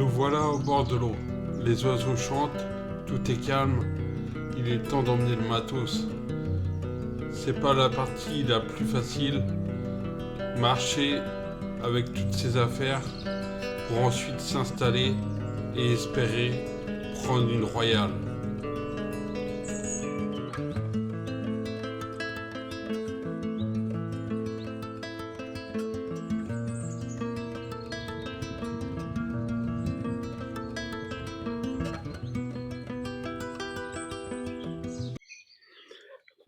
Nous voilà au bord de l'eau. Les oiseaux chantent, tout est calme. Il est temps d'emmener le matos. C'est pas la partie la plus facile. Marcher avec toutes ses affaires pour ensuite s'installer et espérer prendre une royale.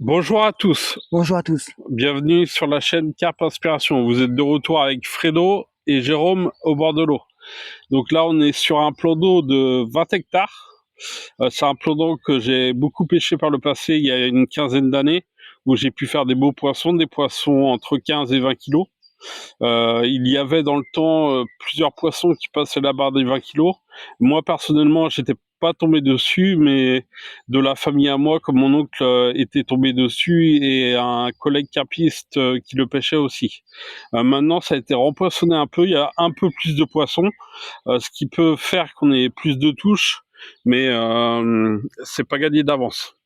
Bonjour à tous, Bonjour à tous. bienvenue sur la chaîne Carpe Inspiration. Vous êtes de retour avec Fredo et Jérôme au bord de l'eau. Donc là, on est sur un plan d'eau de 20 hectares. C'est un plan d'eau que j'ai beaucoup pêché par le passé, il y a une quinzaine d'années, où j'ai pu faire des beaux poissons, des poissons entre 15 et 20 kilos. Il y avait dans le temps plusieurs poissons qui passaient la barre des 20 kilos. Moi, personnellement, j'étais pas tombé dessus, mais de la famille à moi, comme mon oncle était tombé dessus et un collègue carpiste qui le pêchait aussi. Maintenant, ça a été rempoissonné un peu, il y a un peu plus de poissons, ce qui peut faire qu'on ait plus de touches, mais c'est pas gagné d'avance.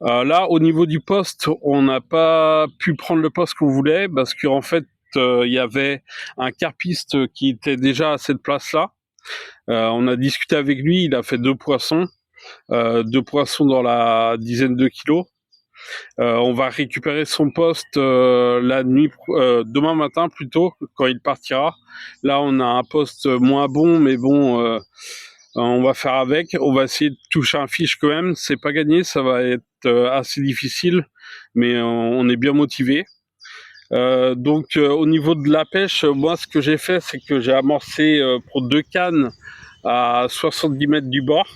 Là, au niveau du poste, on n'a pas pu prendre le poste qu'on voulait parce qu'en fait, il y avait un carpiste qui était déjà à cette place-là. On a discuté avec lui, il a fait deux poissons dans la dizaine de kilos. On va récupérer son poste la nuit, demain matin plutôt, quand il partira. Là, on a un poste moins bon, mais bon, on va faire avec. On va essayer de toucher un fiche quand même. C'est pas gagné, ça va être assez difficile, mais on est bien motivé. Donc au niveau de la pêche, moi ce que j'ai fait, c'est que j'ai amorcé pour deux cannes à 70 mètres du bord.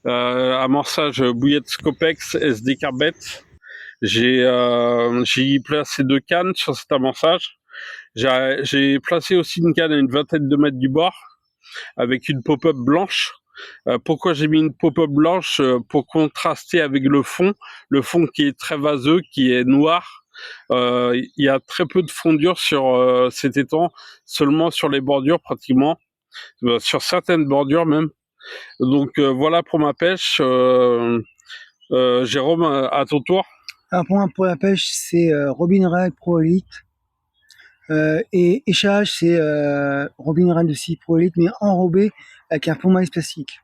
Amorçage bouillette Scopex SD Carbette. J'ai placé deux cannes sur cet amorçage. J'ai placé aussi une canne à une vingtaine de mètres du bord avec une pop-up blanche. Pourquoi j'ai mis une pop-up blanche? Pour contraster avec le fond qui est très vaseux, qui est noir. Il y a très peu de fondure sur cet étang, seulement sur les bordures pratiquement, sur certaines bordures même. Donc voilà pour ma pêche. Jérôme, à ton tour. Alors pour moi, pour la pêche, c'est Robin Red Pro Elite. Et échage, c'est Robin Red aussi Pro Elite, mais enrobé avec un fond maïs plastique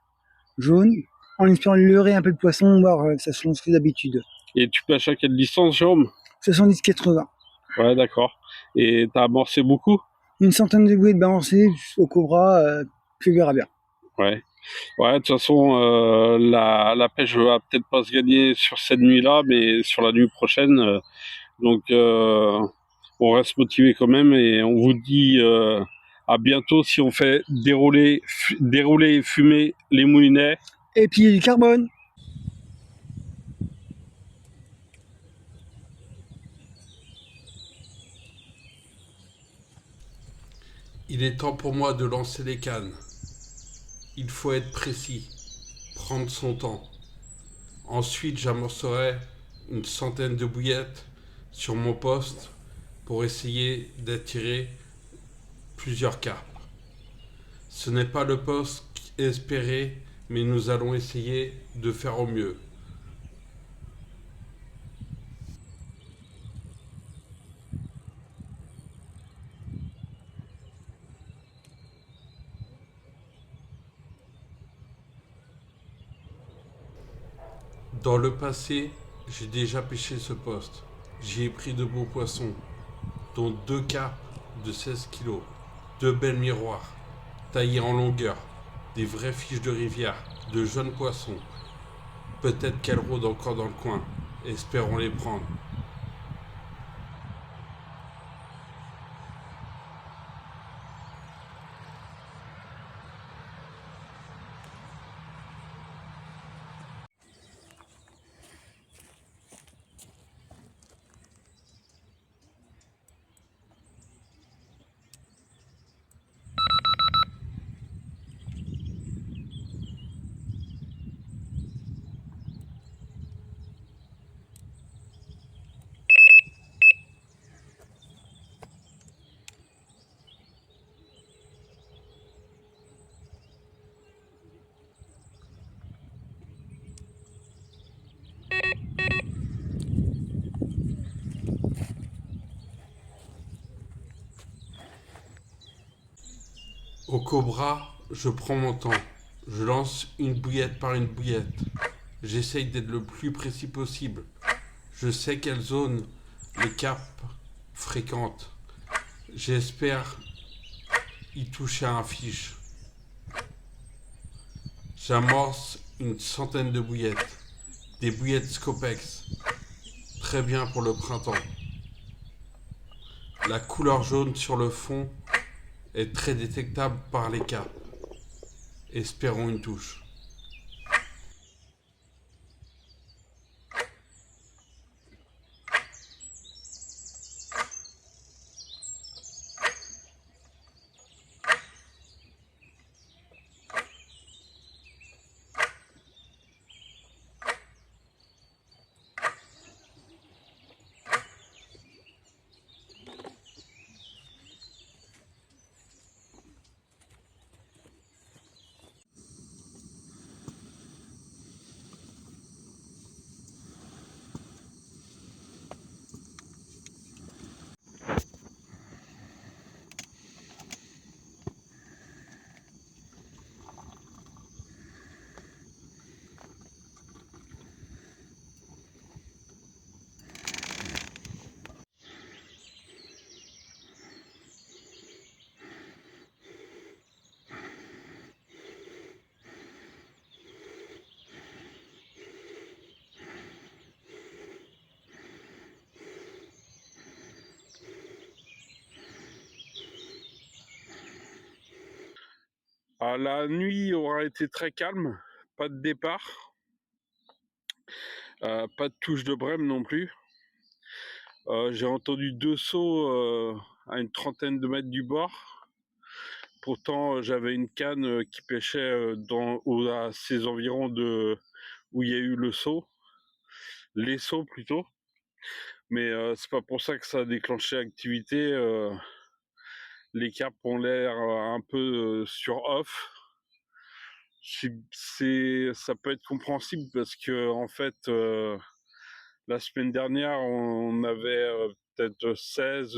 jaune, en espérant leurrer un peu de poisson, voir ça se lance que d'habitude. Et tu pêches à quelle distance, Jérôme? 70-80. Ouais, d'accord. Et t'as amorcé beaucoup? Une centaine de bouées de balancées au cobra, tu verras bien. Ouais. Ouais, de toute façon, la pêche va peut-être pas se gagner sur cette nuit-là, mais sur la nuit prochaine. Donc, on reste motivé quand même et on vous dit à bientôt si on fait dérouler et fumer les moulinets. Et puis du carbone. Il est temps pour moi de lancer les cannes. Il faut être précis, prendre son temps. Ensuite, j'amorcerai une centaine de bouillettes sur mon poste pour essayer d'attirer plusieurs carpes. Ce n'est pas le poste espéré, mais nous allons essayer de faire au mieux. Dans le passé, j'ai déjà pêché ce poste. J'y ai pris de beaux poissons, dont deux carpes de 16 kilos, deux belles miroirs, taillés en longueur, des vraies fiches de rivière, de jeunes poissons. Peut-être qu'elles rôdent encore dans le coin. Espérons les prendre. Au cobra, je prends mon temps. Je lance une bouillette par une bouillette. J'essaye d'être le plus précis possible. Je sais quelle zone les carpes fréquentent. J'espère y toucher un fiche. J'amorce une centaine de bouillettes. Des bouillettes Scopex. Très bien pour le printemps. La couleur jaune sur le fond est très détectable par les carpes. Espérons une touche. La nuit aura été très calme, pas de départ, pas de touche de brème non plus. J'ai entendu 2 sauts à une trentaine de mètres du bord. Pourtant, j'avais une canne qui pêchait à ces environs de où il y a eu le saut, les sauts plutôt. Mais c'est pas pour ça que ça a déclenché l'activité. Les carpes ont l'air un peu sur off. Ça peut être compréhensible parce que en fait, la semaine dernière, on avait peut-être 16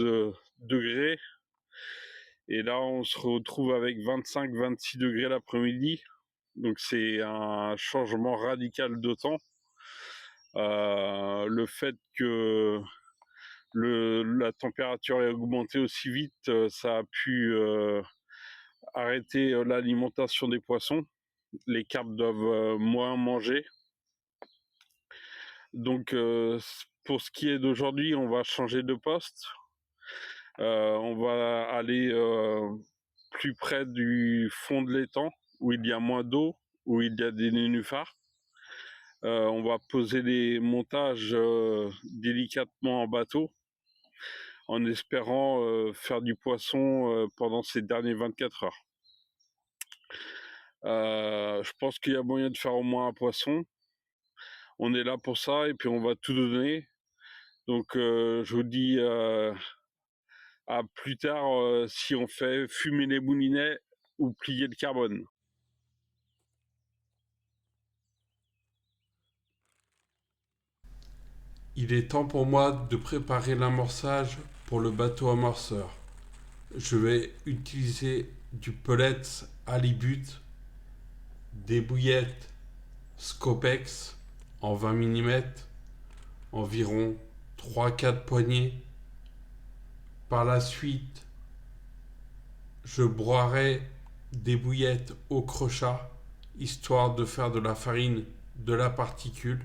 degrés et là, on se retrouve avec 25-26 degrés l'après-midi. Donc c'est un changement radical de temps. Le fait que la température ait augmenté aussi vite, ça a pu arrêter l'alimentation des poissons. Les carpes doivent moins manger. Donc pour ce qui est d'aujourd'hui, on va changer de poste. On va aller plus près du fond de l'étang, où il y a moins d'eau, où il y a des nénuphars. On va poser les montages délicatement en bateau, en espérant faire du poisson pendant ces derniers 24 heures. Je pense qu'il y a moyen de faire au moins un poisson. On est là pour ça et puis on va tout donner. Donc je vous dis à plus tard si on fait fumer les moulinets ou plier le carbone. Il est temps pour moi de préparer l'amorçage pour le bateau amorceur. Je vais utiliser du pellets halibut, des bouillettes Scopex en 20 mm, environ 3-4 poignées. Par la suite, je broierai des bouillettes au crochat, histoire de faire de la farine de la particule.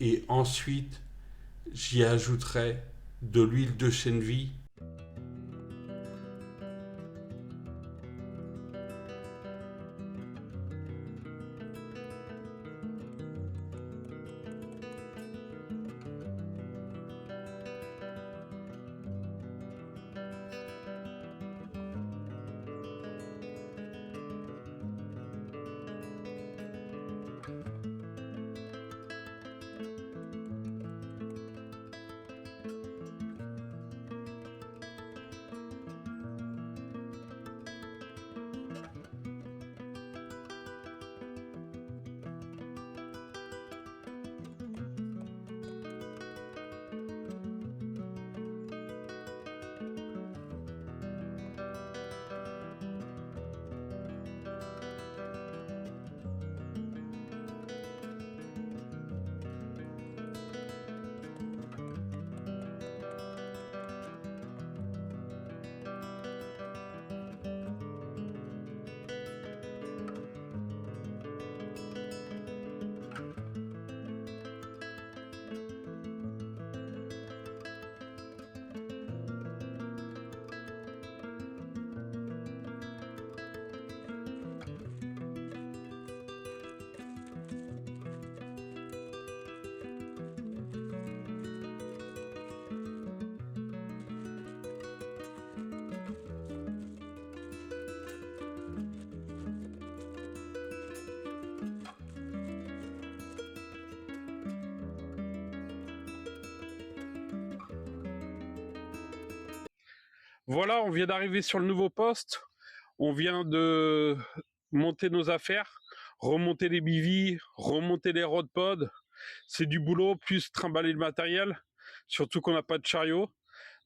Et ensuite, j'y ajouterai de l'huile de chènevis. Voilà, on vient d'arriver sur le nouveau poste. On vient de monter nos affaires, remonter les bivis, remonter les rodpods. C'est du boulot, plus trimballer le matériel. Surtout qu'on n'a pas de chariot.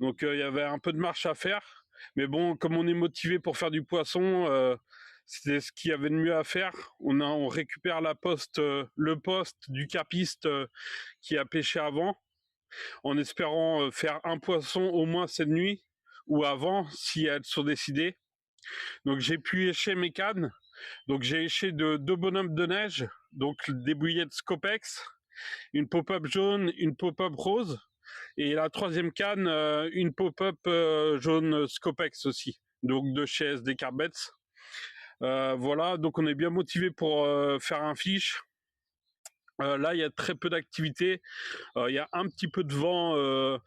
Donc il y avait un peu de marche à faire. Mais bon, comme on est motivé pour faire du poisson, c'était ce qu'il y avait de mieux à faire. On récupère le poste du capiste qui a pêché avant, en espérant faire un poisson au moins cette nuit ou avant, si elles sont décidées. Donc j'ai pu écher mes cannes. Donc j'ai éché deux bonhommes de neige, donc des bouillettes Scopex, une pop-up jaune, une pop-up rose, et la troisième canne, une pop-up jaune Scopex aussi, donc de chez SD Carbets. Voilà, donc on est bien motivé pour faire un fiche. Là, il y a très peu d'activité. Il y a un petit peu de vent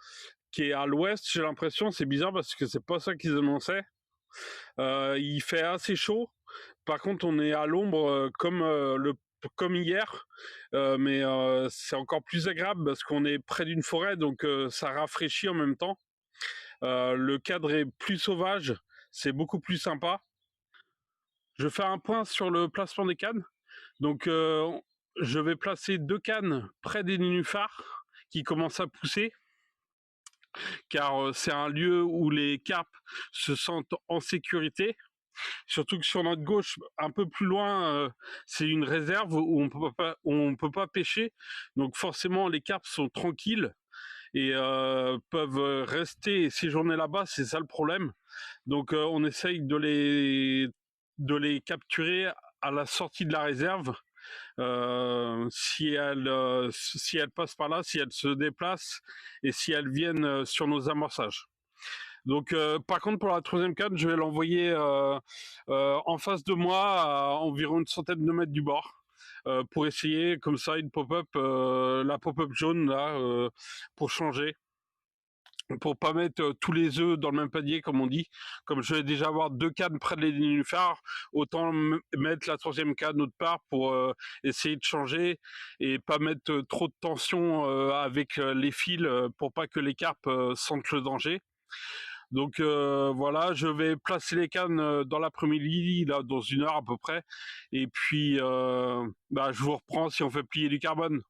qui est à l'ouest, j'ai l'impression. C'est bizarre parce que c'est pas ça qu'ils annonçaient. Il fait assez chaud. Par contre, on est à l'ombre comme hier, mais c'est encore plus agréable parce qu'on est près d'une forêt, donc ça rafraîchit en même temps. Le cadre est plus sauvage, c'est beaucoup plus sympa. Je fais un point sur le placement des cannes. Donc, je vais placer 2 cannes près des nénuphars qui commencent à pousser, car c'est un lieu où les carpes se sentent en sécurité. Surtout que sur notre gauche, un peu plus loin, c'est une réserve où on peut pas pêcher. Donc forcément, les carpes sont tranquilles et peuvent rester et séjourner là-bas. C'est ça le problème. Donc on essaye de les capturer à la sortie de la réserve. Si elles passent par là, si elles se déplacent et si elles viennent sur nos amorçages. Donc, par contre, pour la troisième canne, je vais l'envoyer en face de moi, à environ une centaine de mètres du bord, pour essayer comme ça une pop-up, la pop-up jaune là, pour changer, pour pas mettre tous les œufs dans le même panier, comme on dit. Comme je vais déjà avoir 2 cannes près de les nénuphars, autant mettre la troisième canne autre part pour essayer de changer et pas mettre trop de tension avec les fils pour pas que les carpes sentent le danger. Donc voilà, je vais placer les cannes dans l'après-midi, là, dans 1 heure à peu près. Et puis, je vous reprends si on fait plier du carbone.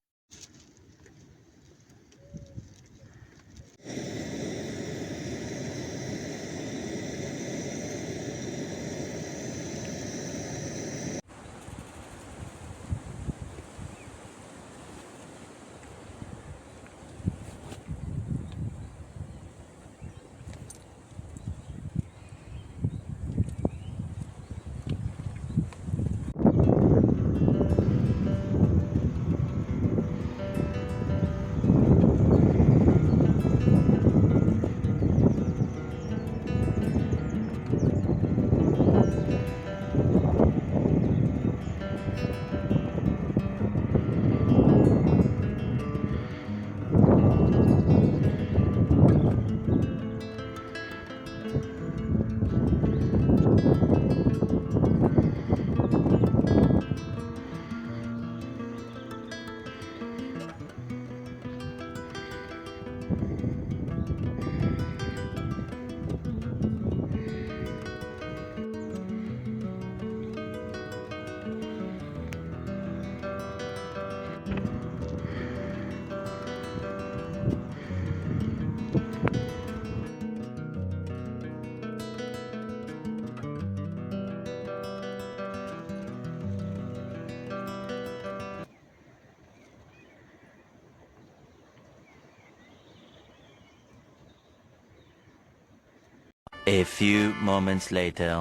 A few moments later.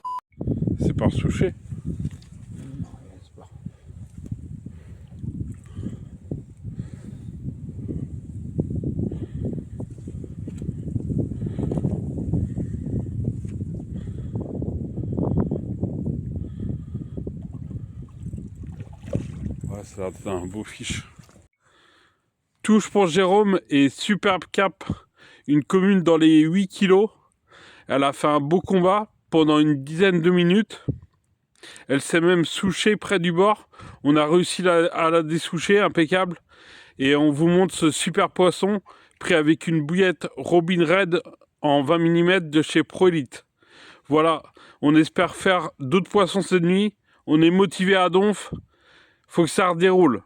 C'est par souché. Ouais, ça va être un beau fiche. Touche pour Jérôme et superbe cap. Une commune dans les 8 kilos. Elle a fait un beau combat pendant une dizaine de minutes. Elle s'est même souchée près du bord. On a réussi à la dessoucher, impeccable. Et on vous montre ce super poisson pris avec une bouillette Robin Red en 20 mm de chez ProElite. Voilà, on espère faire d'autres poissons cette nuit. On est motivé à donf. Faut que ça redéroule.